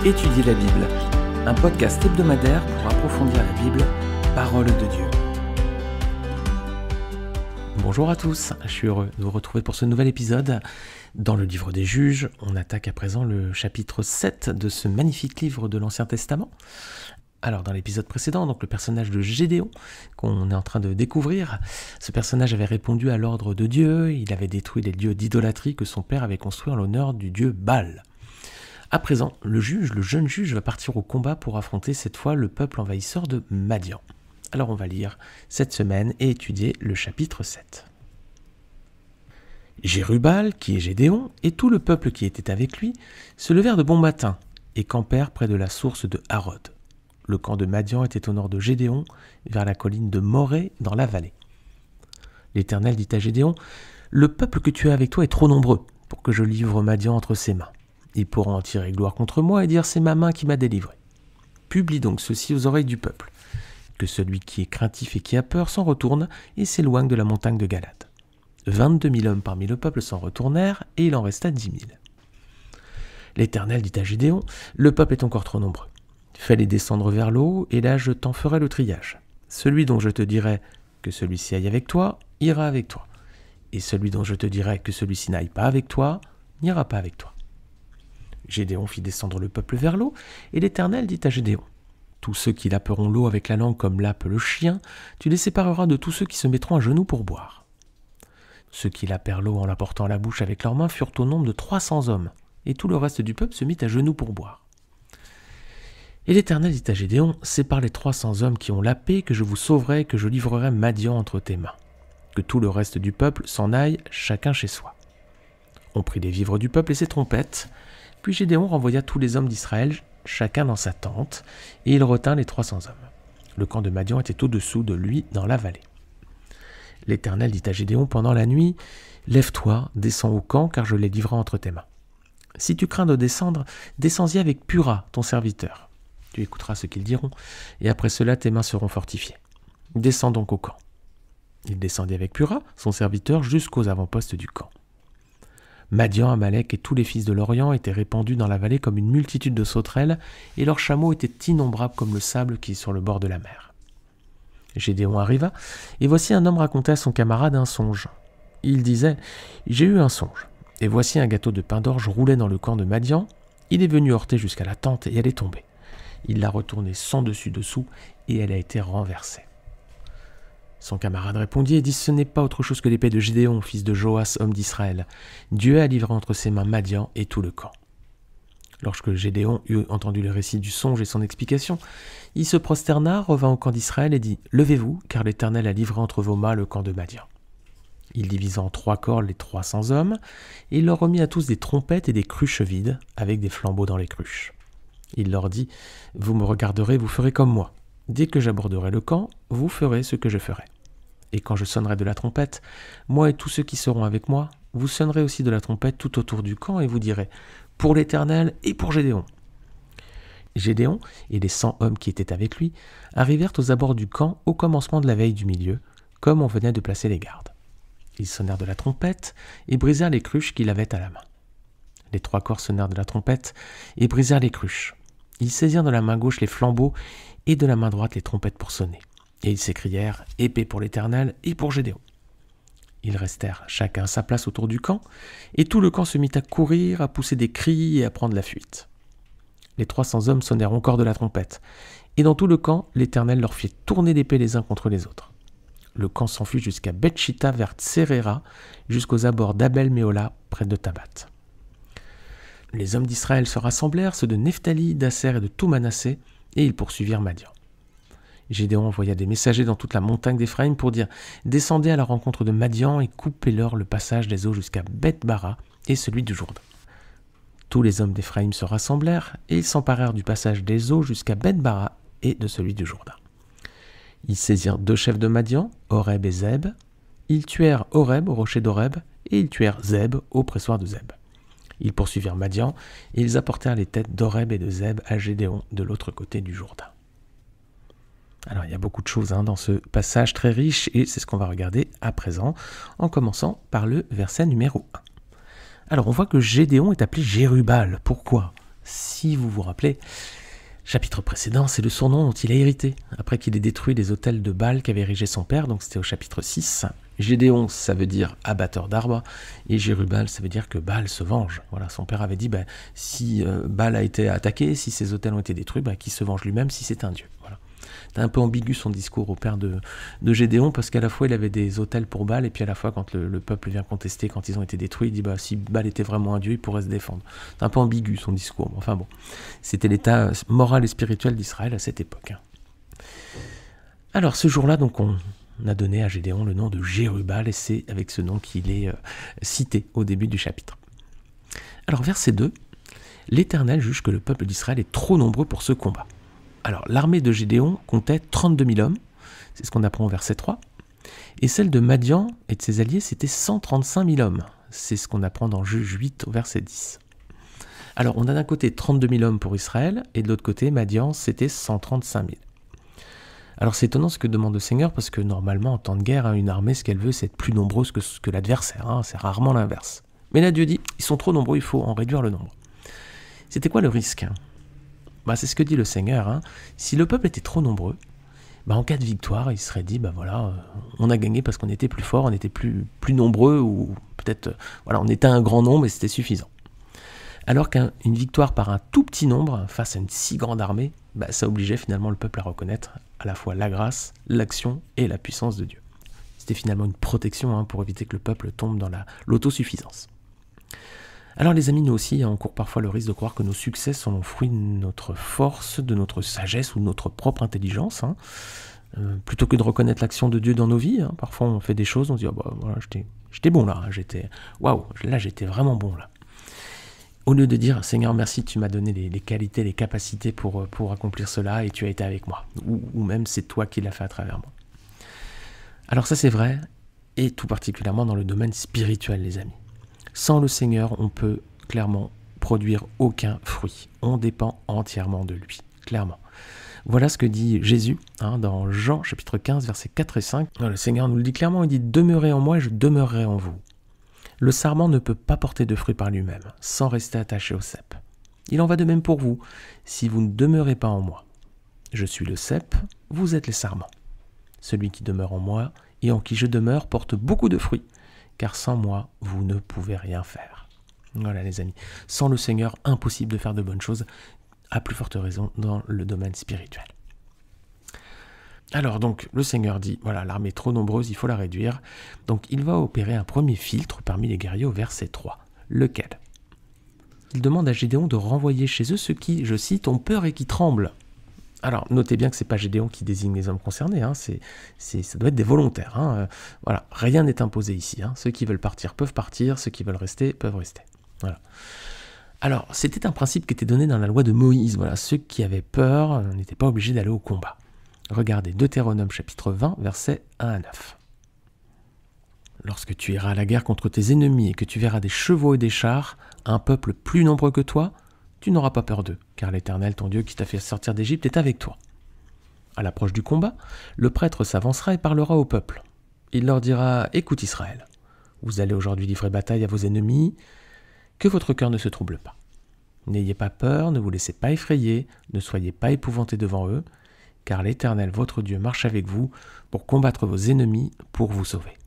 Étudier la Bible, un podcast hebdomadaire pour approfondir la Bible, parole de Dieu. Bonjour à tous, je suis heureux de vous retrouver pour ce nouvel épisode. Dans le livre des Juges, on attaque à présent le chapitre 7 de ce magnifique livre de l'Ancien Testament. Alors dans l'épisode précédent, donc le personnage de Gédéon, qu'on est en train de découvrir, ce personnage avait répondu à l'ordre de Dieu, il avait détruit les dieux d'idolâtrie que son père avait construits en l'honneur du dieu Baal. À présent, le jeune juge va partir au combat pour affronter cette fois le peuple envahisseur de Madian. Alors on va lire cette semaine et étudier le chapitre 7. Jérubal, qui est Gédéon, et tout le peuple qui était avec lui, se levèrent de bon matin et campèrent près de la source de Harod. Le camp de Madian était au nord de Gédéon, vers la colline de Morée, dans la vallée. L'Éternel dit à Gédéon, « Le peuple que tu as avec toi est trop nombreux pour que je livre Madian entre ses mains. Ils pourront en tirer gloire contre moi et dire, c'est ma main qui m'a délivré. Publie donc ceci aux oreilles du peuple, que celui qui est craintif et qui a peur s'en retourne et s'éloigne de la montagne de Galade. 22 000 hommes parmi le peuple s'en retournèrent, et il en resta 10 000. L'Éternel dit à Gédéon, le peuple est encore trop nombreux. Fais-les descendre vers l'eau, et là je t'en ferai le triage. Celui dont je te dirai que celui-ci aille avec toi, ira avec toi. Et celui dont je te dirai que celui-ci n'aille pas avec toi, n'ira pas avec toi. Gédéon fit descendre le peuple vers l'eau, et l'Éternel dit à Gédéon, « Tous ceux qui laperont l'eau avec la langue comme lappe le chien, tu les sépareras de tous ceux qui se mettront à genoux pour boire. » Ceux qui lapèrent l'eau en la portant à la bouche avec leurs mains furent au nombre de 300 hommes, et tout le reste du peuple se mit à genoux pour boire. Et l'Éternel dit à Gédéon, « C'est par les 300 hommes qui ont lapé que je vous sauverai et que je livrerai Madian entre tes mains. Que tout le reste du peuple s'en aille, chacun chez soi. » On prit les vivres du peuple et ses trompettes, puis Gédéon renvoya tous les hommes d'Israël, chacun dans sa tente, et il retint les 300 hommes. Le camp de Madian était au-dessous de lui dans la vallée. L'Éternel dit à Gédéon pendant la nuit, « Lève-toi, descends au camp, car je les livrerai entre tes mains. Si tu crains de descendre, descends-y avec Pura, ton serviteur. Tu écouteras ce qu'ils diront, et après cela tes mains seront fortifiées. Descends donc au camp. » Il descendit avec Pura, son serviteur, jusqu'aux avant-postes du camp. Madian, Amalek et tous les fils de l'Orient étaient répandus dans la vallée comme une multitude de sauterelles, et leurs chameaux étaient innombrables comme le sable qui est sur le bord de la mer. Gédéon arriva, et voici un homme racontait à son camarade un songe. Il disait, « J'ai eu un songe, et voici un gâteau de pain d'orge roulait dans le camp de Madian. Il est venu heurter jusqu'à la tente, et elle est tombée. Il l'a retournée sans dessus-dessous, et elle a été renversée. » Son camarade répondit et dit, « Ce n'est pas autre chose que l'épée de Gédéon, fils de Joas, homme d'Israël. Dieu a livré entre ses mains Madian et tout le camp. » Lorsque Gédéon eut entendu le récit du songe et son explication, il se prosterna, revint au camp d'Israël et dit, « Levez-vous, car l'Éternel a livré entre vos mains le camp de Madian. » Il divisa en 3 corps les 300 hommes, et il leur remit à tous des trompettes et des cruches vides, avec des flambeaux dans les cruches. Il leur dit, « Vous me regarderez, vous ferez comme moi. Dès que j'aborderai le camp, vous ferez ce que je ferai. Et quand je sonnerai de la trompette, moi et tous ceux qui seront avec moi, vous sonnerez aussi de la trompette tout autour du camp et vous direz « Pour l'Éternel et pour Gédéon ». Gédéon et les 100 hommes qui étaient avec lui arrivèrent aux abords du camp au commencement de la veille du milieu, comme on venait de placer les gardes. Ils sonnèrent de la trompette et brisèrent les cruches qu'il avait à la main. Les 3 corps sonnèrent de la trompette et brisèrent les cruches. Ils saisirent de la main gauche les flambeaux et de la main droite les trompettes pour sonner. Et ils s'écrièrent « Épée pour l'Éternel et pour Gédéon ». Ils restèrent chacun à sa place autour du camp, et tout le camp se mit à courir, à pousser des cris et à prendre la fuite. Les 300 hommes sonnèrent encore de la trompette, et dans tout le camp, l'Éternel leur fit tourner l'épée les uns contre les autres. Le camp s'enfuit jusqu'à Beth-Shitta vers Tseréra, jusqu'aux abords d'Abel-Méhola, près de Tabat. Les hommes d'Israël se rassemblèrent, ceux de Nephtali, d'Asser et de tout Manassé, et ils poursuivirent Madian. Gédéon envoya des messagers dans toute la montagne d'Éphraïm pour dire « Descendez à la rencontre de Madian et coupez-leur le passage des eaux jusqu'à Beth-Bara et celui du Jourdain. » Tous les hommes d'Éphraïm se rassemblèrent et ils s'emparèrent du passage des eaux jusqu'à Beth-Bara et de celui du Jourdain. Ils saisirent 2 chefs de Madian, Oreb et Zeb. Ils tuèrent Oreb au rocher d'Oreb et ils tuèrent Zeb au pressoir de Zeb. Ils poursuivirent Madian et ils apportèrent les têtes d'Oreb et de Zeb à Gédéon de l'autre côté du Jourdain. Alors il y a beaucoup de choses dans ce passage très riche et c'est ce qu'on va regarder à présent en commençant par le verset numéro 1. Alors on voit que Gédéon est appelé Jérubal. Pourquoi ? Si vous vous rappelez, chapitre précédent, c'est le surnom dont il a hérité, après qu'il ait détruit les autels de Baal qu'avait érigé son père, donc c'était au chapitre 6. Gédéon, ça veut dire abatteur d'arbres, et Jérubal, ça veut dire que Baal se venge. Voilà, son père avait dit, si Baal a été attaqué, si ses autels ont été détruits, qu'il se venge lui-même si c'est un dieu. Voilà. C'était un peu ambigu son discours au père de Gédéon, parce qu'à la fois il avait des autels pour Baal, et puis à la fois quand le peuple vient contester, quand ils ont été détruits, il dit si Baal était vraiment un dieu, il pourrait se défendre. C'est un peu ambigu son discours, enfin bon, c'était l'état moral et spirituel d'Israël à cette époque. Alors ce jour-là, donc on a donné à Gédéon le nom de Jérubal, et c'est avec ce nom qu'il est cité au début du chapitre. Alors verset 2, l'Éternel juge que le peuple d'Israël est trop nombreux pour ce combat. Alors l'armée de Gédéon comptait 32 000 hommes, c'est ce qu'on apprend au verset 3, et celle de Madian et de ses alliés c'était 135 000 hommes, c'est ce qu'on apprend dans Juge 8 au verset 10. Alors on a d'un côté 32 000 hommes pour Israël, et de l'autre côté Madian c'était 135 000. Alors c'est étonnant ce que demande le Seigneur, parce que normalement en temps de guerre, une armée, ce qu'elle veut, c'est être plus nombreuse que l'adversaire, c'est rarement l'inverse. Mais là Dieu dit, ils sont trop nombreux, il faut en réduire le nombre. C'était quoi le risque ? C'est ce que dit le Seigneur, si le peuple était trop nombreux, en cas de victoire, il serait dit, on a gagné parce qu'on était plus fort, on était plus nombreux, ou peut-être, on était un grand nombre et c'était suffisant. Alors qu'une victoire par un tout petit nombre, face à une si grande armée, ça obligeait finalement le peuple à reconnaître à la fois la grâce, l'action et la puissance de Dieu. C'était finalement une protection pour éviter que le peuple tombe dans l'autosuffisance. Alors les amis, nous aussi, on court parfois le risque de croire que nos succès sont le fruit de notre force, de notre sagesse ou de notre propre intelligence. Plutôt que de reconnaître l'action de Dieu dans nos vies, parfois on fait des choses, on se dit voilà, j'étais bon là, j'étais vraiment bon là. Au lieu de dire Seigneur merci, tu m'as donné les qualités, les capacités pour accomplir cela et tu as été avec moi, ou même c'est toi qui l'as fait à travers moi. Alors ça c'est vrai, et tout particulièrement dans le domaine spirituel les amis. Sans le Seigneur, on peut clairement produire aucun fruit. On dépend entièrement de lui, clairement. Voilà ce que dit Jésus dans Jean chapitre 15, versets 4 et 5. Le Seigneur nous le dit clairement, il dit « Demeurez en moi et je demeurerai en vous ». Le sarment ne peut pas porter de fruit par lui-même, sans rester attaché au cep. Il en va de même pour vous, si vous ne demeurez pas en moi. Je suis le cep, vous êtes les sarments. Celui qui demeure en moi et en qui je demeure porte beaucoup de fruits, car sans moi, vous ne pouvez rien faire. Voilà les amis, sans le Seigneur, impossible de faire de bonnes choses, à plus forte raison dans le domaine spirituel. Alors donc, le Seigneur dit, voilà, l'armée est trop nombreuse, il faut la réduire. Donc il va opérer un premier filtre parmi les guerriers au verset 3. Lequel ? Il demande à Gédéon de renvoyer chez eux ceux qui, je cite, ont peur et qui tremblent. Alors, notez bien que ce n'est pas Gédéon qui désigne les hommes concernés, ça doit être des volontaires. Voilà, rien n'est imposé ici. Ceux qui veulent partir peuvent partir, ceux qui veulent rester peuvent rester. Voilà. Alors, c'était un principe qui était donné dans la loi de Moïse. Voilà, ceux qui avaient peur n'étaient pas obligés d'aller au combat. Regardez Deutéronome chapitre 20, versets 1 à 9. Lorsque tu iras à la guerre contre tes ennemis et que tu verras des chevaux et des chars, un peuple plus nombreux que toi, tu n'auras pas peur d'eux, car l'Éternel, ton Dieu qui t'a fait sortir d'Égypte, est avec toi. À l'approche du combat, le prêtre s'avancera et parlera au peuple. Il leur dira « Écoute Israël, vous allez aujourd'hui livrer bataille à vos ennemis, que votre cœur ne se trouble pas. N'ayez pas peur, ne vous laissez pas effrayer, ne soyez pas épouvantés devant eux, car l'Éternel, votre Dieu, marche avec vous pour combattre vos ennemis, pour vous sauver. »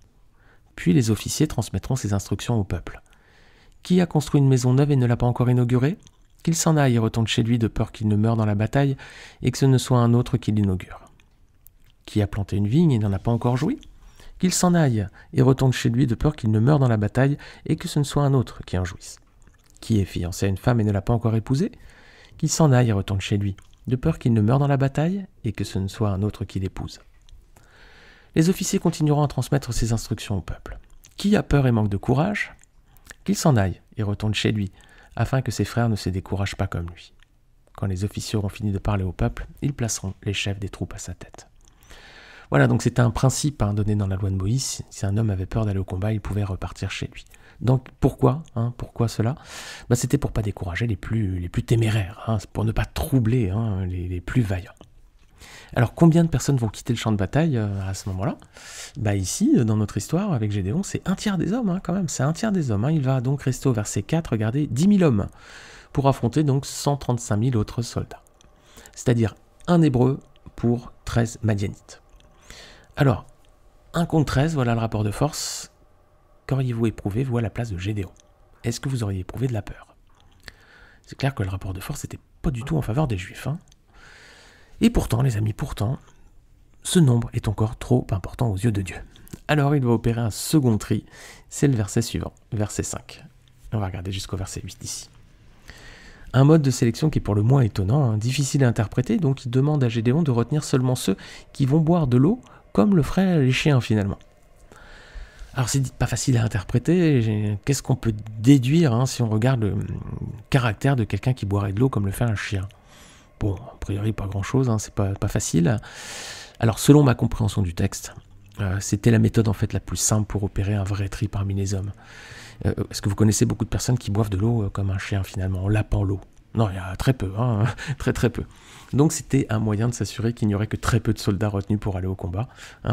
Puis les officiers transmettront ces instructions au peuple. « Qui a construit une maison neuve et ne l'a pas encore inaugurée ? Qu'il s'en aille et retourne chez lui de peur qu'il ne meure dans la bataille et que ce ne soit un autre qui l'inaugure. Qui a planté une vigne et n'en a pas encore joui ? Qu'il s'en aille et retourne chez lui de peur qu'il ne meure dans la bataille et que ce ne soit un autre qui en jouisse. Qui est fiancé à une femme et ne l'a pas encore épousée ? Qu'il s'en aille et retourne chez lui de peur qu'il ne meure dans la bataille et que ce ne soit un autre qui l'épouse. Les officiers continueront à transmettre ces instructions au peuple. Qui a peur et manque de courage ? Qu'il s'en aille et retourne chez lui, afin que ses frères ne se découragent pas comme lui. Quand les officiers auront fini de parler au peuple, ils placeront les chefs des troupes à sa tête. Voilà, donc c'était un principe donné dans la loi de Moïse. Si un homme avait peur d'aller au combat, il pouvait repartir chez lui. Donc pourquoi cela ? C'était pour ne pas décourager les plus téméraires, pour ne pas troubler les plus vaillants. Alors combien de personnes vont quitter le champ de bataille à ce moment-là ? Ici, dans notre histoire avec Gédéon, c'est un tiers des hommes quand même, c'est un tiers des hommes. Il va donc rester au verset 4, regardez, 10 000 hommes. pour affronter donc 135 000 autres soldats. C'est-à-dire un Hébreu pour 13 Madianites. Alors, 1 contre 13, voilà le rapport de force. Qu'auriez-vous éprouvé, vous, à la place de Gédéon? Est-ce que vous auriez éprouvé de la peur? C'est clair que le rapport de force n'était pas du tout en faveur des Juifs. Et pourtant, les amis, ce nombre est encore trop important aux yeux de Dieu. Alors il va opérer un second tri, c'est le verset suivant, verset 5. On va regarder jusqu'au verset 8 ici. Un mode de sélection qui est pour le moins étonnant, difficile à interpréter, donc il demande à Gédéon de retenir seulement ceux qui vont boire de l'eau, comme le feraient les chiens finalement. Alors c'est pas facile à interpréter, qu'est-ce qu'on peut déduire si on regarde le caractère de quelqu'un qui boirait de l'eau comme le fait un chien? Bon, a priori pas grand-chose, c'est pas facile. Alors selon ma compréhension du texte, c'était la méthode en fait la plus simple pour opérer un vrai tri parmi les hommes. Est-ce que vous connaissez beaucoup de personnes qui boivent de l'eau comme un chien finalement, en lapant l'eau? Non, il y a très peu, très peu. Donc c'était un moyen de s'assurer qu'il n'y aurait que très peu de soldats retenus pour aller au combat,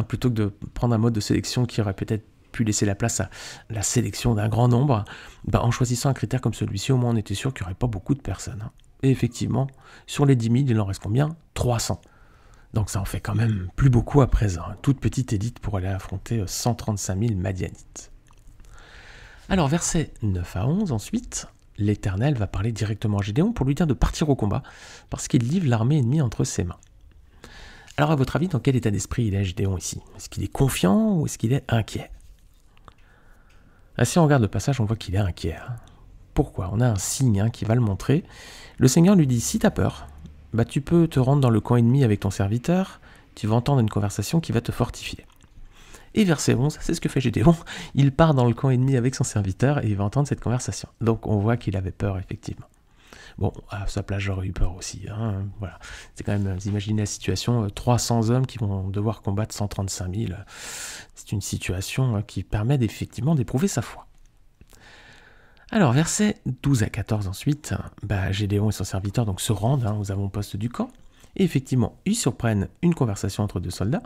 plutôt que de prendre un mode de sélection qui aurait peut-être pu laisser la place à la sélection d'un grand nombre. En choisissant un critère comme celui-ci, au moins on était sûr qu'il n'y aurait pas beaucoup de personnes. Et effectivement, sur les 10 000, il en reste combien? 300. Donc ça en fait quand même plus beaucoup à présent. Toute petite élite pour aller affronter 135 000 Madianites. Alors versets 9 à 11 ensuite, l'Éternel va parler directement à Gédéon pour lui dire de partir au combat, parce qu'il livre l'armée ennemie entre ses mains. Alors à votre avis, dans quel état d'esprit il est Gédéon ici? Est-ce qu'il est confiant ou est-ce qu'il est inquiet? Si on regarde le passage, on voit qu'il est inquiet. Pourquoi? On a un signe qui va le montrer. Le Seigneur lui dit, si tu as peur, tu peux te rendre dans le camp ennemi avec ton serviteur, tu vas entendre une conversation qui va te fortifier. Et verset 11, c'est ce que fait Gédéon, il part dans le camp ennemi avec son serviteur et il va entendre cette conversation. Donc on voit qu'il avait peur effectivement. Bon, à sa place j'aurais eu peur aussi. Voilà. C'est quand même, vous imaginez la situation, 300 hommes qui vont devoir combattre 135 000. C'est une situation qui permet effectivement d'éprouver sa foi. Alors, versets 12 à 14 ensuite, Gédéon et son serviteur donc, se rendent aux avant-postes du camp, et effectivement, ils surprennent une conversation entre deux soldats,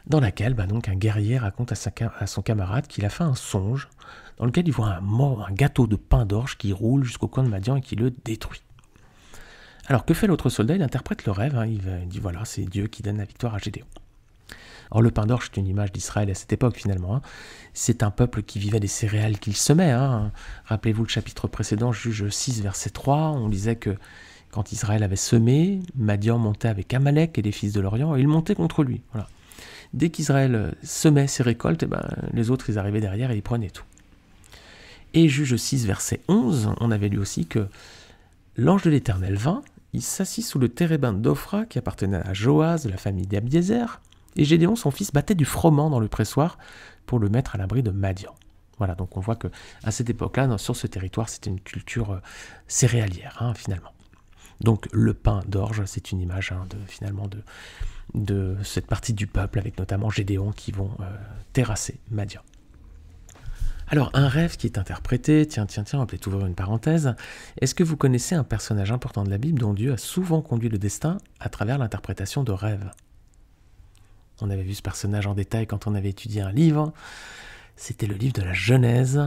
dans laquelle donc, un guerrier raconte à son camarade qu'il a fait un songe, dans lequel il voit un gâteau de pain d'orge qui roule jusqu'au coin de Madian et qui le détruit. Alors, que fait l'autre soldat? Il interprète le rêve, il dit voilà, c'est Dieu qui donne la victoire à Gédéon. Or, le pain d'orge, c'est une image d'Israël à cette époque, finalement. C'est un peuple qui vivait des céréales qu'il semait. Rappelez-vous le chapitre précédent, Juge 6, verset 3, on disait que quand Israël avait semé, Madian montait avec Amalek et les fils de l'Orient, et il montait contre lui. Voilà. Dès qu'Israël semait ses récoltes, les autres, ils arrivaient derrière et ils prenaient tout. Et Juge 6, verset 11, on avait lu aussi que l'ange de l'Éternel vint, il s'assit sous le térébin d'Ophra, qui appartenait à Joas, de la famille d'Abiézer, et Gédéon, son fils, battait du froment dans le pressoir pour le mettre à l'abri de Madian. Voilà, donc on voit qu'à cette époque-là, sur ce territoire, c'était une culture céréalière, finalement. Donc le pain d'orge, c'est une image de cette partie du peuple, avec notamment Gédéon qui vont terrasser Madian. Alors, un rêve qui est interprété, tiens, on va peut-être ouvrir une parenthèse. Est-ce que vous connaissez un personnage important de la Bible dont Dieu a souvent conduit le destin à travers l'interprétation de rêves? On avait vu ce personnage en détail quand on avait étudié un livre. C'était le livre de la Genèse.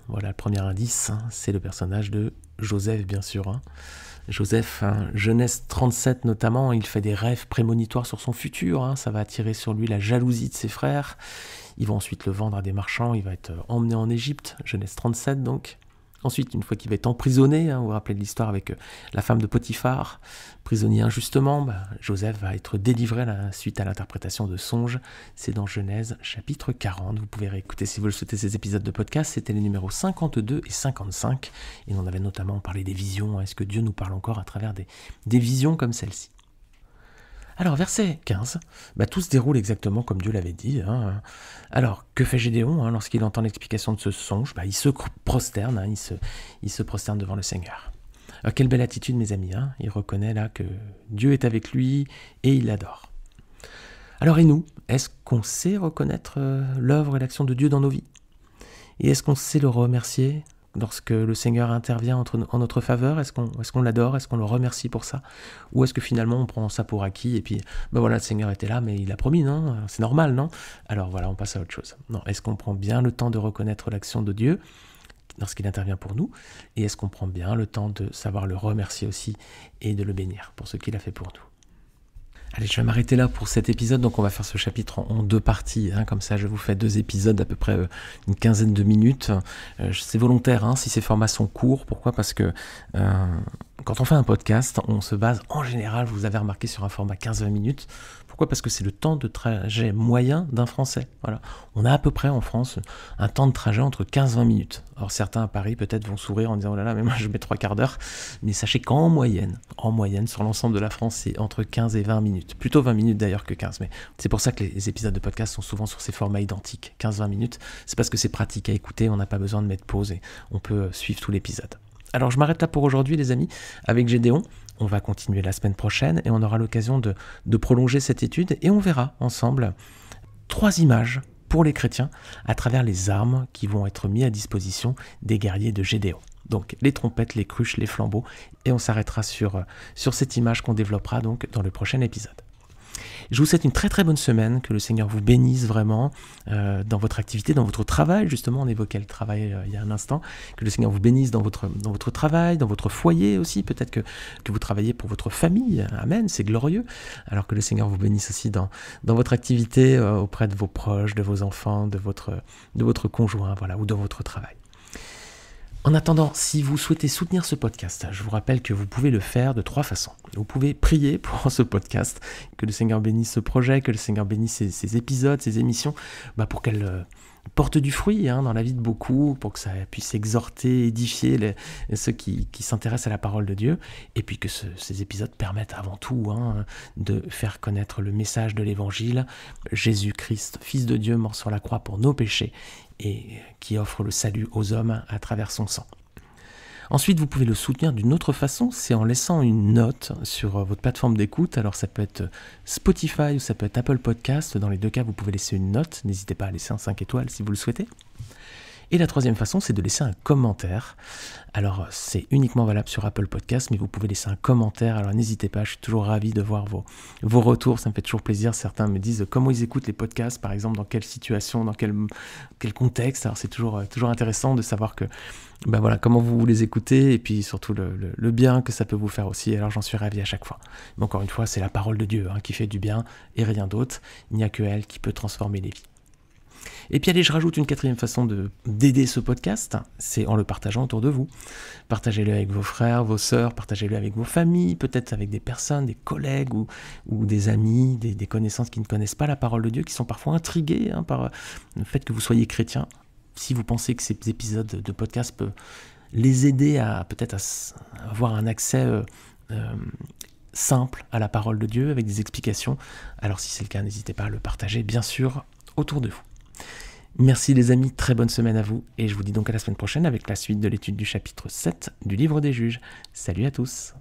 Voilà, le premier indice, c'est le personnage de Joseph, bien sûr. Joseph, Genèse 37 notamment, il fait des rêves prémonitoires sur son futur. Ça va attirer sur lui la jalousie de ses frères. Ils vont ensuite le vendre à des marchands. Il va être emmené en Égypte, Genèse 37 donc. Ensuite, une fois qu'il va être emprisonné, vous vous rappelez de l'histoire avec la femme de Potiphar, prisonnier injustement, Joseph va être délivré suite à l'interprétation de songes. C'est dans Genèse chapitre 40. Vous pouvez réécouter si vous le souhaitez ces épisodes de podcast. C'était les numéros 52 et 55. Et on avait notamment parlé des visions. Est-ce que Dieu nous parle encore à travers des visions comme celle-ci? Alors, verset 15, tout se déroule exactement comme Dieu l'avait dit. Alors, que fait Gédéon lorsqu'il entend l'explication de ce songe? Il se prosterne, il se prosterne devant le Seigneur. Alors, quelle belle attitude, mes amis. Il reconnaît là que Dieu est avec lui et il l'adore. Alors, et nous, est-ce qu'on sait reconnaître l'œuvre et l'action de Dieu dans nos vies? Et est-ce qu'on sait le remercier lorsque le Seigneur intervient en notre faveur? Est-ce qu'on l'adore? Est-ce qu'on le remercie pour ça? Ou est-ce que finalement on prend ça pour acquis et puis voilà, le Seigneur était là mais il a promis, non? C'est normal, non? Alors voilà, on passe à autre chose. Non, est-ce qu'on prend bien le temps de reconnaître l'action de Dieu lorsqu'il intervient pour nous, et est-ce qu'on prend bien le temps de savoir le remercier aussi et de le bénir pour ce qu'il a fait pour nous. Allez, je vais m'arrêter là pour cet épisode, donc on va faire ce chapitre en 2 parties, comme ça je vous fais 2 épisodes d'à peu près une quinzaine de minutes. C'est volontaire si ces formats sont courts, pourquoi ? Parce que quand on fait un podcast, on se base en général, vous avez remarqué, sur un format 15-20 minutes. Pourquoi ? Parce que c'est le temps de trajet moyen d'un Français. Voilà. On a à peu près en France un temps de trajet entre 15-20 minutes. Alors certains à Paris peut-être vont sourire en disant « Oh là là, mais moi je mets 3/4 d'heure ». Mais sachez qu'en moyenne, sur l'ensemble de la France, c'est entre 15 et 20 minutes. Plutôt 20 minutes d'ailleurs que 15. Mais c'est pour ça que les épisodes de podcast sont souvent sur ces formats identiques, 15-20 minutes. C'est parce que c'est pratique à écouter, on n'a pas besoin de mettre pause et on peut suivre tout l'épisode. Alors je m'arrête là pour aujourd'hui les amis, avec Gédéon. On va continuer la semaine prochaine et on aura l'occasion de prolonger cette étude et on verra ensemble 3 images pour les chrétiens à travers les armes qui vont être mises à disposition des guerriers de Gédéon. Donc les trompettes, les cruches, les flambeaux, et on s'arrêtera sur cette image qu'on développera donc dans le prochain épisode. Je vous souhaite une très très bonne semaine, que le Seigneur vous bénisse vraiment dans votre activité, dans votre travail. Justement, on évoquait le travail il y a un instant. Que le Seigneur vous bénisse dans votre travail, dans votre foyer aussi. Peut-être que vous travaillez pour votre famille. Amen, c'est glorieux. Alors que le Seigneur vous bénisse aussi dans votre activité auprès de vos proches, de vos enfants, de votre conjoint, voilà, ou dans votre travail. En attendant, si vous souhaitez soutenir ce podcast, je vous rappelle que vous pouvez le faire de 3 façons. Vous pouvez prier pour ce podcast, que le Seigneur bénisse ce projet, que le Seigneur bénisse ces épisodes, ces émissions, pour qu'elles portent du fruit dans la vie de beaucoup, pour que ça puisse exhorter, édifier ceux qui s'intéressent à la parole de Dieu, et puis que ces épisodes permettent avant tout de faire connaître le message de l'Évangile, Jésus-Christ, Fils de Dieu, mort sur la croix pour nos péchés, et qui offre le salut aux hommes à travers son sang. Ensuite, vous pouvez le soutenir d'une autre façon, c'est en laissant une note sur votre plateforme d'écoute. Alors ça peut être Spotify ou ça peut être Apple Podcast. Dans les 2 cas, vous pouvez laisser une note. N'hésitez pas à laisser un 5 étoiles si vous le souhaitez. Et la 3e façon, c'est de laisser un commentaire. Alors, c'est uniquement valable sur Apple Podcast, mais vous pouvez laisser un commentaire. Alors, n'hésitez pas, je suis toujours ravi de voir vos retours. Ça me fait toujours plaisir. Certains me disent comment ils écoutent les podcasts, par exemple, dans quelle situation, dans quel contexte. Alors, c'est toujours intéressant de savoir que, comment vous les écoutez et puis surtout le bien que ça peut vous faire aussi. Alors, j'en suis ravi à chaque fois. Mais encore une fois, c'est la parole de Dieu qui fait du bien et rien d'autre. Il n'y a que elle qui peut transformer les vies. Et puis allez, je rajoute une 4e façon d'aider ce podcast, c'est en le partageant autour de vous. Partagez-le avec vos frères, vos sœurs, partagez-le avec vos familles, peut-être avec des personnes, des collègues ou des amis, des connaissances qui ne connaissent pas la parole de Dieu, qui sont parfois intrigués par le fait que vous soyez chrétien. Si vous pensez que ces épisodes de podcast peuvent les aider à peut-être à avoir un accès simple à la parole de Dieu avec des explications, alors si c'est le cas, n'hésitez pas à le partager, bien sûr, autour de vous. Merci les amis, très bonne semaine à vous, et je vous dis donc à la semaine prochaine avec la suite de l'étude du chapitre 7 du livre des Juges. Salut à tous.